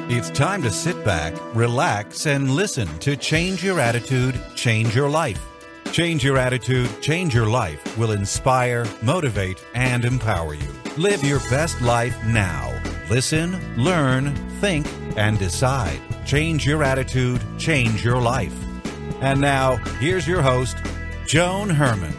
It's time to sit back, relax, and listen to Change Your Attitude, Change Your Life. Change Your Attitude, Change Your Life will inspire, motivate, and empower you. Live your best life now. Listen, learn, think, and decide. Change your attitude, change your life. And now, here's your host, Joan Herman.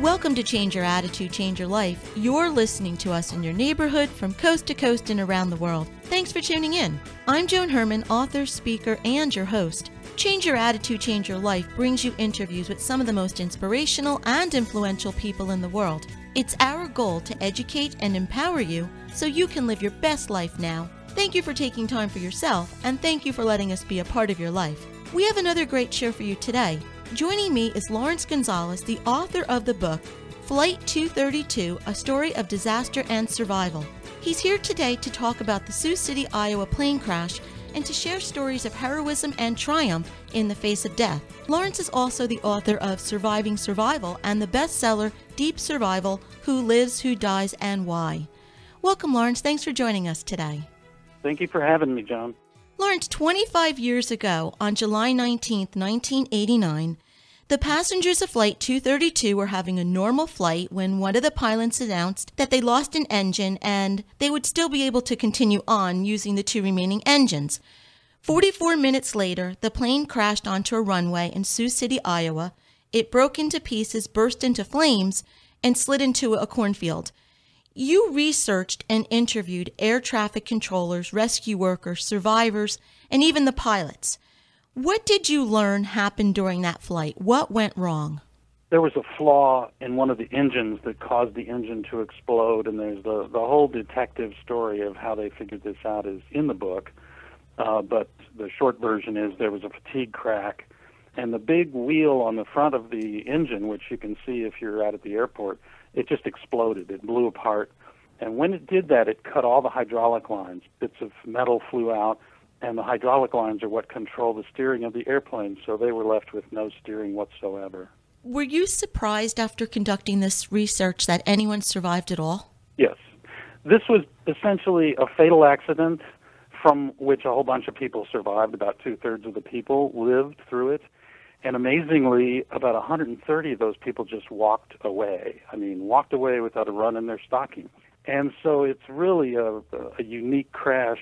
Welcome to Change Your Attitude, Change Your Life. You're listening to us in your neighborhood from coast to coast and around the world. Thanks for tuning in. I'm Joan Herman, author, speaker, and your host. Change Your Attitude, Change Your Life brings you interviews with some of the most inspirational and influential people in the world. It's our goal to educate and empower you so you can live your best life now. Thank you for taking time for yourself, and thank you for letting us be a part of your life. We have another great show for you today. Joining me is Laurence Gonzalez, the author of the book, Flight 232, A Story of Disaster and Survival. He's here today to talk about the Sioux City, Iowa plane crash and to share stories of heroism and triumph in the face of death. Laurence is also the author of Surviving Survival and the bestseller Deep Survival, Who Lives, Who Dies, and Why. Welcome, Laurence. Thanks for joining us today. Thank you for having me, John. Laurence, 25 years ago, on July 19, 1989, the passengers of Flight 232 were having a normal flight when one of the pilots announced that they lost an engine and they would still be able to continue on using the two remaining engines. 44 minutes later, the plane crashed onto a runway in Sioux City, Iowa. It broke into pieces, burst into flames, and slid into a cornfield. You researched and interviewed air traffic controllers, rescue workers, survivors, and even the pilots. What did you learn happened during that flight? What went wrong? There was a flaw in one of the engines that caused the engine to explode, and there's the whole detective story of how they figured this out is in the book. But the short version is there was a fatigue crack, and the big wheel on the front of the engine, which you can see if you're out at the airport, it just exploded. It blew apart. And when it did that, it cut all the hydraulic lines. Bits of metal flew out, and the hydraulic lines are what control the steering of the airplane, so they were left with no steering whatsoever. Were you surprised after conducting this research that anyone survived at all? Yes. This was essentially a fatal accident from which a whole bunch of people survived. About two-thirds of the people lived through it. And amazingly, about 130 of those people just walked away. Walked away without a run in their stockings. And so it's really a unique crash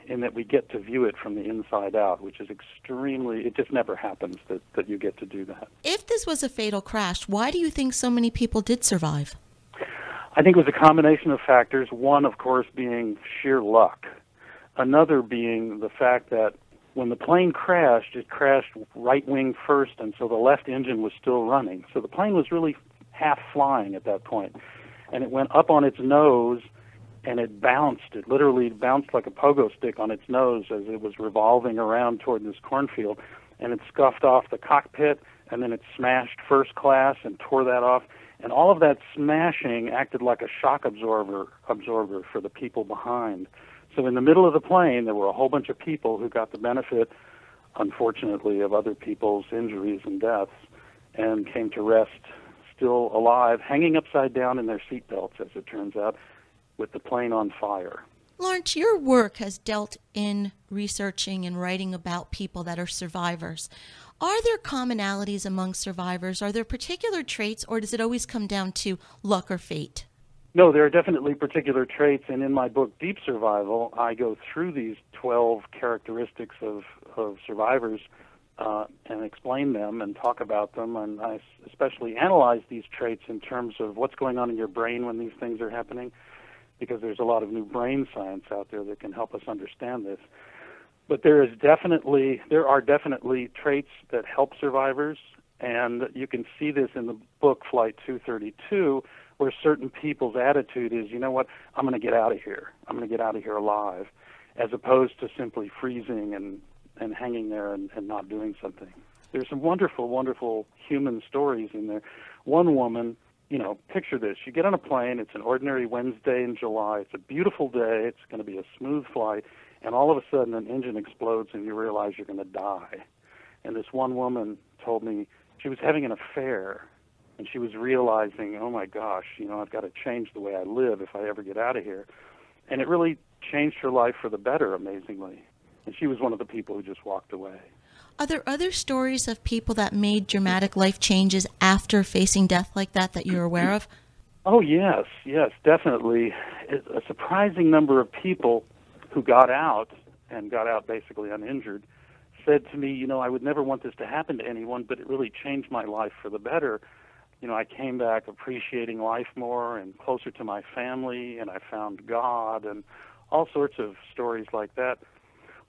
in that we get to view it from the inside out, which is it just never happens that you get to do that. If this was a fatal crash, why do you think so many people did survive? I think it was a combination of factors. One, of course, being sheer luck. Another being the fact that when the plane crashed, it crashed right wing first, and so the left engine was still running. So the plane was really half flying at that point. And it went up on its nose, and it bounced. It literally bounced like a pogo stick on its nose as it was revolving around toward this cornfield. And it scuffed off the cockpit, and then it smashed first class and tore that off. And all of that smashing acted like a shock absorber for the people behind. So in the middle of the plane, there were a whole bunch of people who got the benefit, unfortunately, of other people's injuries and deaths, and came to rest still alive, hanging upside down in their seatbelts, as it turns out, with the plane on fire. Laurence, your work has dealt in researching and writing about people that are survivors. Are there commonalities among survivors? Are there particular traits, or does it always come down to luck or fate? No, there are definitely particular traits, and in my book, Deep Survival, I go through these 12 characteristics of survivors and explain them and talk about them, and I especially analyze these traits in terms of what's going on in your brain when these things are happening, because there's a lot of new brain science out there that can help us understand this. But there are definitely traits that help survivors, and you can see this in the book Flight 232, where certain people's attitude is, you know what, I'm going to get out of here. I'm going to get out of here alive, as opposed to simply freezing and hanging there and not doing something. There's some wonderful, wonderful human stories in there. One woman, picture this. You get on a plane. It's an ordinary Wednesday in July. It's a beautiful day. It's going to be a smooth flight. And all of a sudden an engine explodes and you realize you're going to die. And this one woman told me she was having an affair And she was realizing, oh my gosh, I've got to change the way I live if I ever get out of here. And it really changed her life for the better, amazingly. And she was one of the people who just walked away. Are there other stories of people that made dramatic life changes after facing death like that you're aware of? Oh, yes, definitely. A surprising number of people who got out, and got out basically uninjured, said to me, I would never want this to happen to anyone, but it really changed my life for the better. I came back appreciating life more and closer to my family, and I found God, and all sorts of stories like that.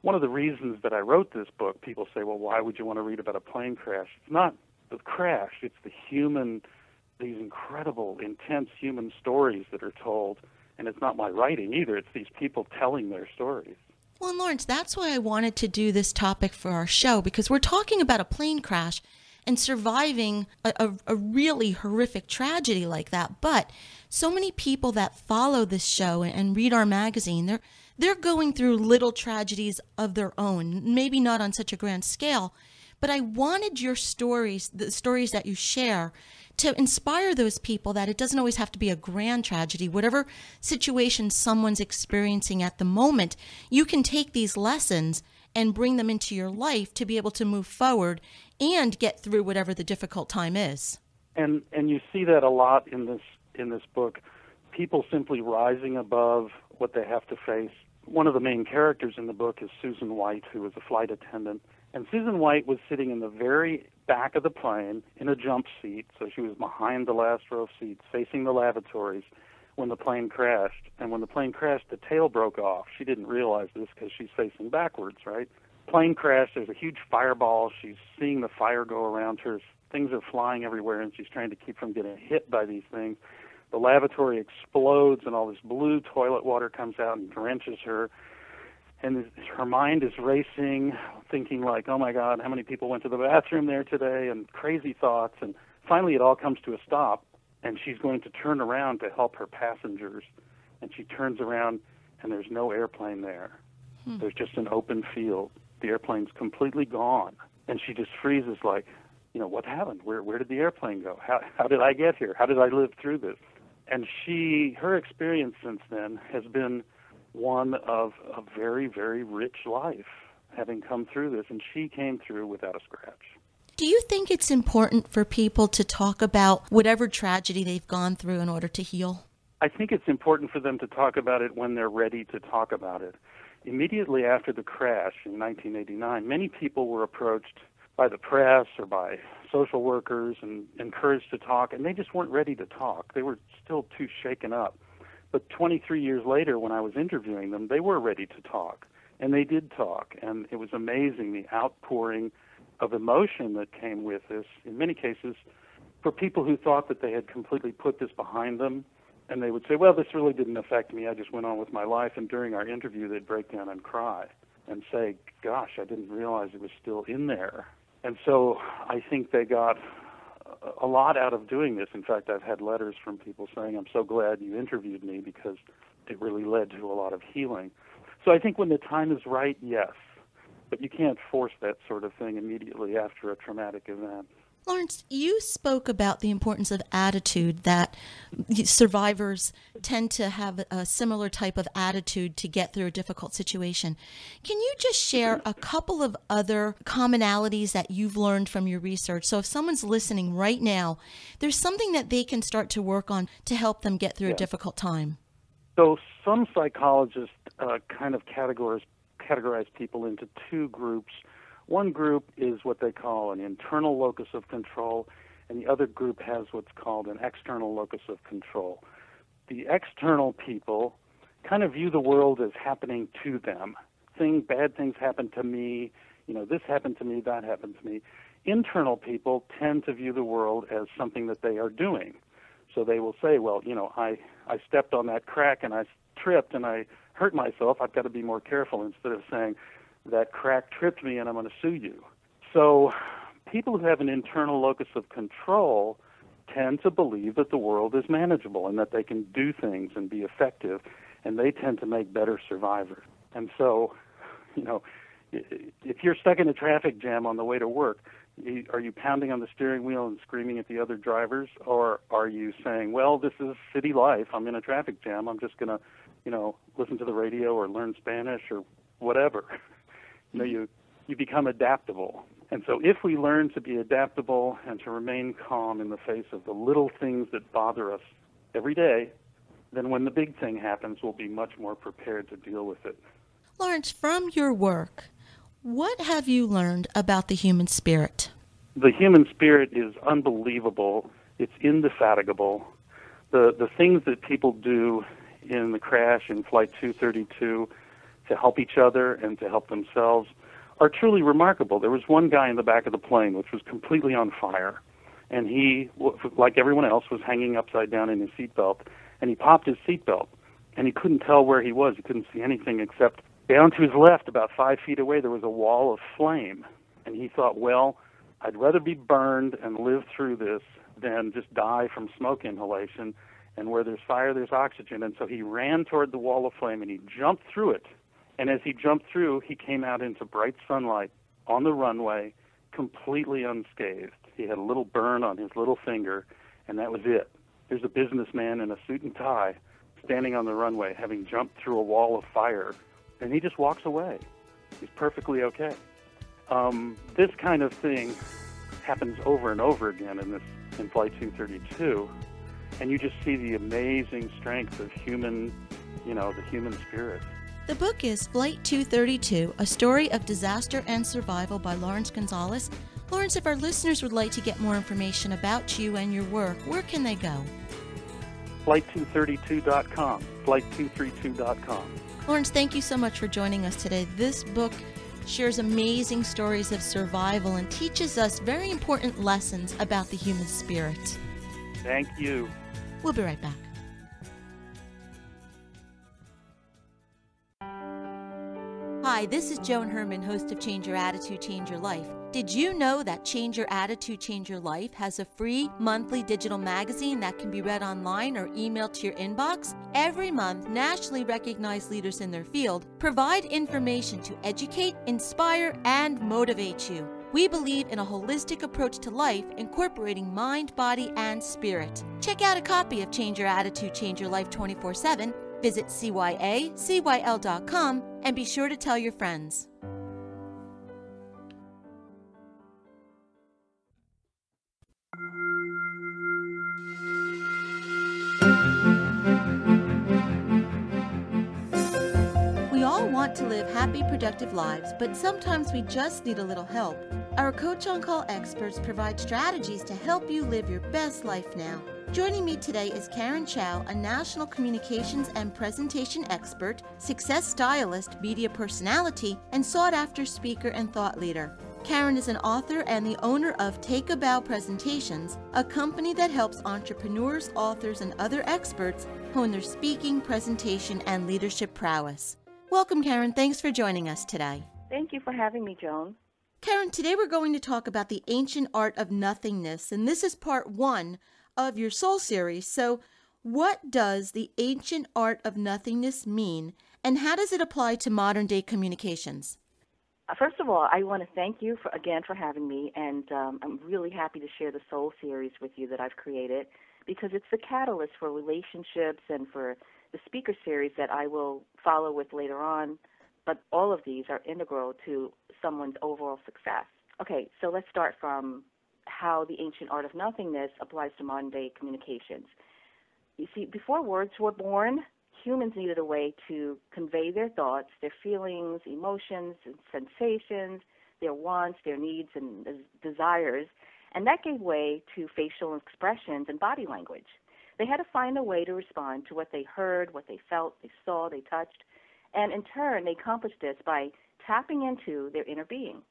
One of the reasons that I wrote this book, people say, well, why would you want to read about a plane crash? It's not the crash, it's these incredible, intense human stories that are told. And it's not my writing either, it's these people telling their stories. Well, and Laurence, that's why I wanted to do this topic for our show, because we're talking about a plane crash and surviving a really horrific tragedy like that. But so many people that follow this show and read our magazine, they're going through little tragedies of their own, maybe not on such a grand scale. But I wanted your stories, the stories that you share, to inspire those people that it doesn't always have to be a grand tragedy. Whatever situation someone's experiencing at the moment, you can take these lessons and bring them into your life to be able to move forward and get through whatever the difficult time is. And you see that a lot in this book, people simply rising above what they have to face. One of the main characters in the book is Susan White, who was a flight attendant. And Susan White was sitting in the very back of the plane in a jump seat, so she was behind the last row of seats, facing the lavatories when the plane crashed. And when the plane crashed, the tail broke off. She didn't realize this because she's facing backwards, right? Plane crashed, there's a huge fireball. She's seeing the fire go around her. Things are flying everywhere, and she's trying to keep from getting hit by these things. The lavatory explodes, and all this blue toilet water comes out and drenches her. And her mind is racing, thinking like, oh my God, how many people went to the bathroom there today, and crazy thoughts. And finally it all comes to a stop, and she's going to turn around to help her passengers. And she turns around, and there's no airplane there. There's just an open field. The airplane's completely gone. And she just freezes like, what happened? Where did the airplane go? How did I get here? How did I live through this? And her experience since then has been one of a very, very rich life, having come through this, and she came through without a scratch. Do you think it's important for people to talk about whatever tragedy they've gone through in order to heal? I think it's important for them to talk about it when they're ready to talk about it. Immediately after the crash in 1989, many people were approached by the press or by social workers and encouraged to talk, and they just weren't ready to talk. They were still too shaken up. But 23 years later, when I was interviewing them, they were ready to talk, and they did talk, and it was amazing, the outpouring of emotion that came with this, in many cases, for people who thought that they had completely put this behind them, and they would say, well, this really didn't affect me, I just went on with my life, and during our interview, they'd break down and cry and say, gosh, I didn't realize it was still in there. And so I think they got a lot out of doing this. In fact, I've had letters from people saying, I'm so glad you interviewed me because it really led to a lot of healing. So I think when the time is right, yes. But you can't force that sort of thing immediately after a traumatic event. Laurence, you spoke about the importance of attitude, that survivors tend to have a similar type of attitude to get through a difficult situation. Can you just share a couple of other commonalities that you've learned from your research? So if someone's listening right now, there's something that they can start to work on to help them get through a difficult time. So some psychologists kind of categorize people into two groups. One group is what they call an internal locus of control, and the other group has what's called an external locus of control. The external people kind of view the world as happening to them. Bad things happen to me, this happened to me, that happened to me. Internal people tend to view the world as something that they are doing. So they will say, well, I stepped on that crack and I tripped and I hurt myself, I've got to be more careful, instead of saying, that crack tripped me and I'm going to sue you. So people who have an internal locus of control tend to believe that the world is manageable and that they can do things and be effective, and they tend to make better survivors. And so, if you're stuck in a traffic jam on the way to work, Are you pounding on the steering wheel and screaming at the other drivers, or are you saying, well, this is city life, I'm in a traffic jam, I'm just going to, listen to the radio or learn Spanish or whatever. You become adaptable. And so if we learn to be adaptable and to remain calm in the face of the little things that bother us every day, then when the big thing happens, we'll be much more prepared to deal with it. Laurence, from your work, what have you learned about the human spirit? The human spirit is unbelievable. It's indefatigable. The things that people do in the crash in Flight 232 to help each other and to help themselves are truly remarkable. There was one guy in the back of the plane which was completely on fire, and he, like everyone else, was hanging upside down in his seatbelt, and he popped his seatbelt, and he couldn't tell where he was. He couldn't see anything except down to his left, about 5 feet away, there was a wall of flame, and he thought, well, I'd rather be burned and live through this than just die from smoke inhalation, and where there's fire, there's oxygen. And so he ran toward the wall of flame, and he jumped through it. And as he jumped through, he came out into bright sunlight on the runway, completely unscathed. He had a little burn on his little finger, and that was it. There's a businessman in a suit and tie standing on the runway, having jumped through a wall of fire, and he just walks away. He's perfectly okay. This kind of thing happens over and over again in Flight 232, and you just see the amazing strength of the human spirit. The book is Flight 232, A Story of Disaster and Survival by Laurence Gonzalez. Laurence, if our listeners would like to get more information about you and your work, where can they go? Flight232.com, flight232.com. Laurence, thank you so much for joining us today. This book shares amazing stories of survival and teaches us very important lessons about the human spirit. Thank you. We'll be right back. Hi, this is Joan Herman, host of Change Your Attitude, Change Your Life. Did you know that Change Your Attitude, Change Your Life has a free monthly digital magazine that can be read online or emailed to your inbox? Every month, nationally recognized leaders in their field provide information to educate, inspire, and motivate you. We believe in a holistic approach to life, incorporating mind, body, and spirit. Check out a copy of Change Your Attitude, Change Your Life 24/7. Visit CYACYL.com and be sure to tell your friends. We all want to live happy, productive lives, but sometimes we just need a little help. Our Coach on Call experts provide strategies to help you live your best life now. Joining me today is Karen Chow, a national communications and presentation expert, success stylist, media personality, and sought-after speaker and thought leader. Karen is an author and the owner of Take a Bow Presentations, a company that helps entrepreneurs, authors, and other experts hone their speaking, presentation, and leadership prowess. Welcome, Karen. Thanks for joining us today. Thank you for having me, Joan. Karen, today we're going to talk about the Ancient Art of Nothingness, and this is part 1 of your Soul series. So what does the Ancient Art of Nothingness mean, and how does it apply to modern day communications? First of all, I want to thank you again for having me, and I'm really happy to share the Soul series with you that I've created, because it's the catalyst for relationships and for the speaker series that I will follow with later on, but all of these are integral to someone's overall success. Okay, so let's start from how the Ancient Art of Nothingness applies to modern-day communications. You see, before words were born, humans needed a way to convey their thoughts, their feelings, emotions, and sensations, their wants, their needs, and desires, and that gave way to facial expressions and body language. They had to find a way to respond to what they heard, what they felt, they saw, they touched, and in turn, they accomplished this by tapping into their inner being.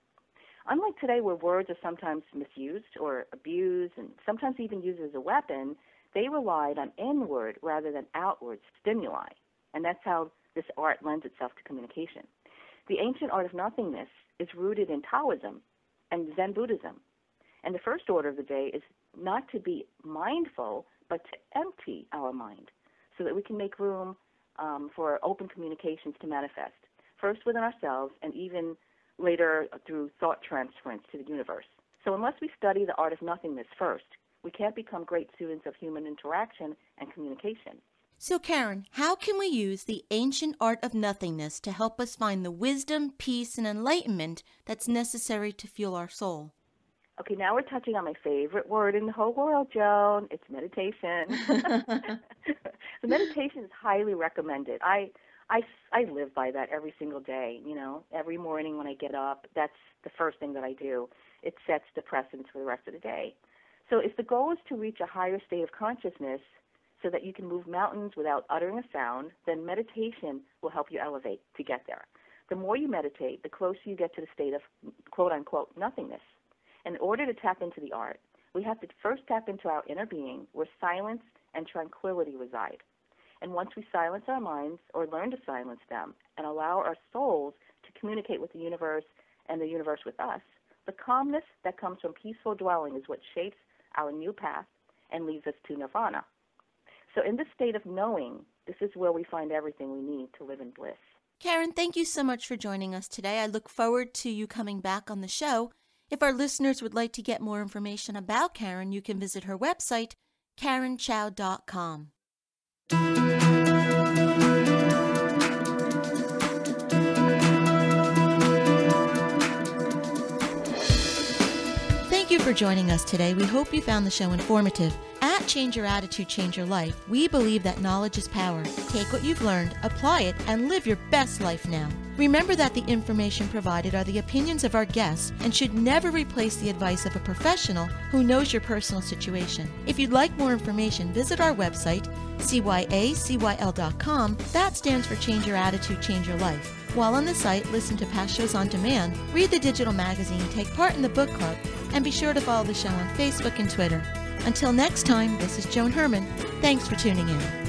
Unlike today, where words are sometimes misused or abused and sometimes even used as a weapon, they relied on inward rather than outward stimuli, and that's how this art lends itself to communication. The Ancient Art of Nothingness is rooted in Taoism and Zen Buddhism, and the first order of the day is not to be mindful, but to empty our mind so that we can make room for open communications to manifest, first within ourselves and even later through thought transference to the universe. So unless we study the art of nothingness first, we can't become great students of human interaction and communication. So Karen, how can we use the ancient art of nothingness to help us find the wisdom, peace, and enlightenment that's necessary to fuel our soul? Okay, now we're touching on my favorite word in the whole world, Joan. It's meditation. So meditation is highly recommended. I live by that every single day, you know. Every morning when I get up, that's the first thing that I do. It sets the precedence for the rest of the day. So if the goal is to reach a higher state of consciousness so that you can move mountains without uttering a sound, then meditation will help you elevate to get there. The more you meditate, the closer you get to the state of quote-unquote nothingness. In order to tap into the art, we have to first tap into our inner being where silence and tranquility reside. And once we silence our minds or learn to silence them and allow our souls to communicate with the universe and the universe with us, the calmness that comes from peaceful dwelling is what shapes our new path and leads us to nirvana. So in this state of knowing, this is where we find everything we need to live in bliss. Karen, thank you so much for joining us today. I look forward to you coming back on the show. If our listeners would like to get more information about Karen, you can visit her website, KarenChow.com. Thank you for joining us today. We hope you found the show informative. At Change Your Attitude, Change Your Life, we believe that knowledge is power. Take what you've learned, apply it, and live your best life now. Remember that the information provided are the opinions of our guests and should never replace the advice of a professional who knows your personal situation. If you'd like more information, visit our website, CYACYL.com. That stands for Change Your Attitude, Change Your Life. While on the site, listen to past shows on demand, read the digital magazine, take part in the book club, and be sure to follow the show on Facebook and Twitter. Until next time, this is Joan Herman. Thanks for tuning in.